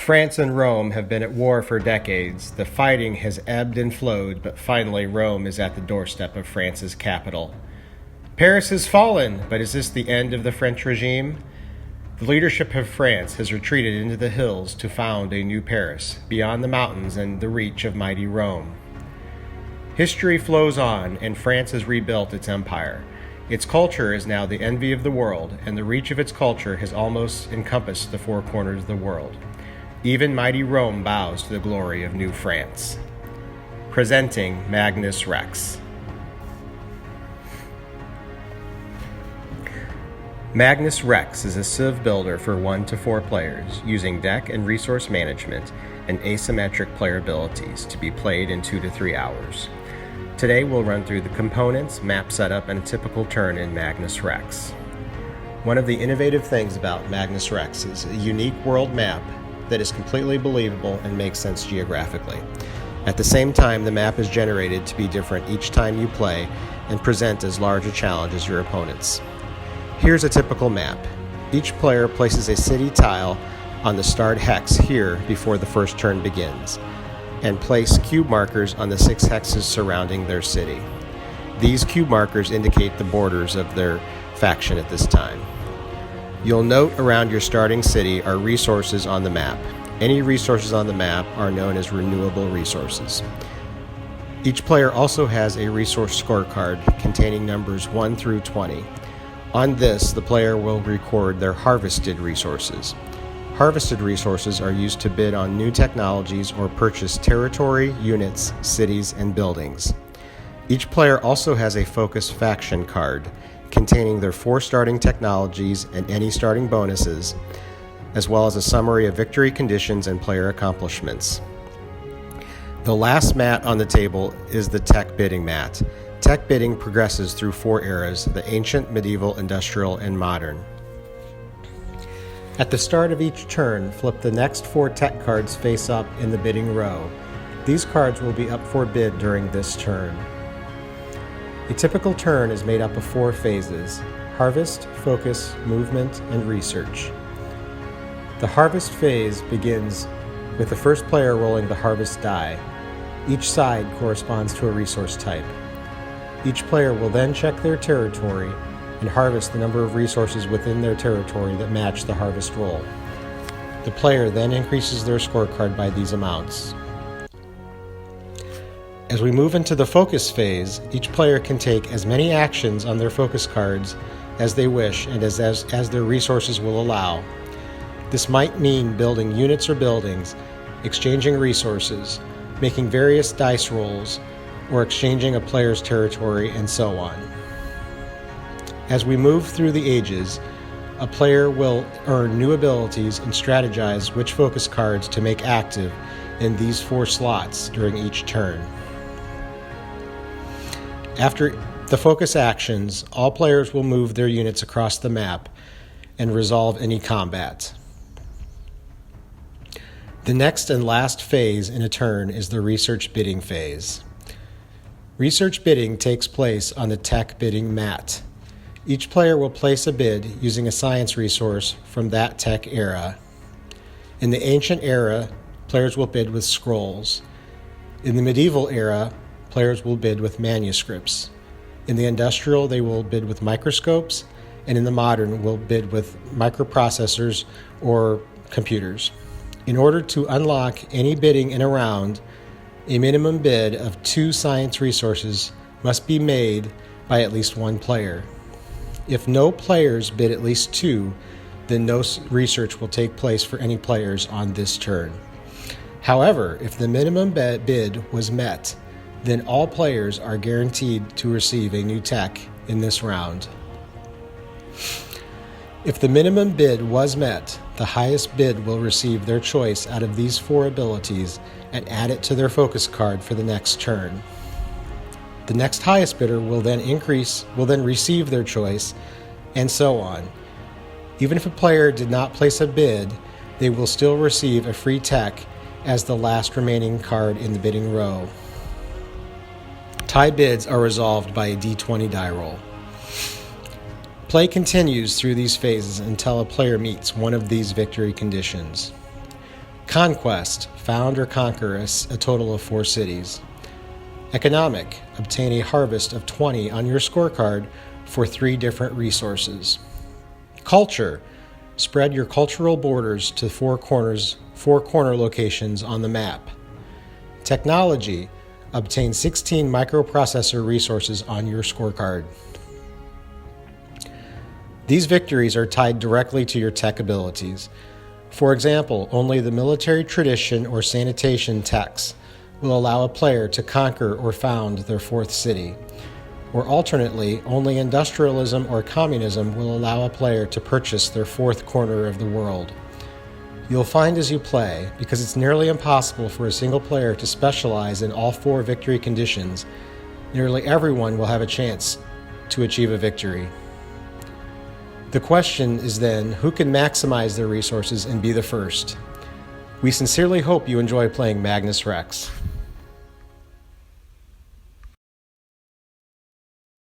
France and Rome have been at war for decades. The fighting has ebbed and flowed, but finally Rome is at the doorstep of France's capital. Paris has fallen, but is this the end of the French regime? The leadership of France has retreated into the hills to found a new Paris, beyond the mountains and the reach of mighty Rome. History flows on, and France has rebuilt its empire. Its culture is now the envy of the world, and the reach of its culture has almost encompassed the four corners of the world. Even mighty Rome bows to the glory of New France. Presenting Magnus Rex. Magnus Rex is a civ builder for 1 to 4 players, using deck and resource management and asymmetric player abilities to be played in 2 to 3 hours. Today we'll run through the components, map setup, and a typical turn in Magnus Rex. One of the innovative things about Magnus Rex is a unique world map that is completely believable and makes sense geographically. At the same time, the map is generated to be different each time you play and present as large a challenge as your opponents. Here's a typical map. Each player places a city tile on the starred hex here before the first turn begins, and place cube markers on the 6 hexes surrounding their city. These cube markers indicate the borders of their faction at this time. You'll note around your starting city are resources on the map. Any resources on the map are known as renewable resources. Each player also has a resource scorecard containing numbers 1 through 20. On this, the player will record their harvested resources. Harvested resources are used to bid on new technologies or purchase territory, units, cities, and buildings. Each player also has a focus faction card containing their 4 starting technologies and any starting bonuses, as well as a summary of victory conditions and player accomplishments. The last mat on the table is the tech bidding mat. Tech bidding progresses through 4 eras: the ancient, medieval, industrial, and modern. At the start of each turn, flip the next 4 tech cards face up in the bidding row. These cards will be up for bid during this turn. A typical turn is made up of 4 phases: harvest, focus, movement, and research. The harvest phase begins with the first player rolling the harvest die. Each side corresponds to a resource type. Each player will then check their territory and harvest the number of resources within their territory that match the harvest roll. The player then increases their scorecard by these amounts. As we move into the focus phase, each player can take as many actions on their focus cards as they wish and as their resources will allow. This might mean building units or buildings, exchanging resources, making various dice rolls, or exchanging a player's territory, and so on. As we move through the ages, a player will earn new abilities and strategize which focus cards to make active in these 4 slots during each turn. After the focus actions, all players will move their units across the map and resolve any combat. The next and last phase in a turn is the research bidding phase. Research bidding takes place on the tech bidding mat. Each player will place a bid using a science resource from that tech era. In the ancient era, players will bid with scrolls. In the medieval era, players will bid with manuscripts. In the industrial, they will bid with microscopes, and in the modern, will bid with microprocessors or computers. In order to unlock any bidding in a round, a minimum bid of 2 science resources must be made by at least 1 player. If no players bid at least 2, then no research will take place for any players on this turn. However, if the minimum bid was met, then all players are guaranteed to receive a new tech in this round. If the minimum bid was met, the highest bid will receive their choice out of these 4 abilities and add it to their focus card for the next turn. The next highest bidder will then receive their choice, and so on. Even if a player did not place a bid, they will still receive a free tech as the last remaining card in the bidding row. Tie bids are resolved by a d20 die roll. Play continues through these phases until a player meets one of these victory conditions. Conquest, found or conquer a total of 4 cities. Economic, obtain a harvest of 20 on your scorecard for 3 different resources. Culture, spread your cultural borders to 4 corner locations on the map. Technology, obtain 16 microprocessor resources on your scorecard. These victories are tied directly to your tech abilities. For example, only the military tradition or sanitation techs will allow a player to conquer or found their 4th city. Or alternately, only industrialism or communism will allow a player to purchase their 4th corner of the world. You'll find as you play, because it's nearly impossible for a single player to specialize in all 4 victory conditions, nearly everyone will have a chance to achieve a victory. The question is then, who can maximize their resources and be the first? We sincerely hope you enjoy playing Magnus Rex.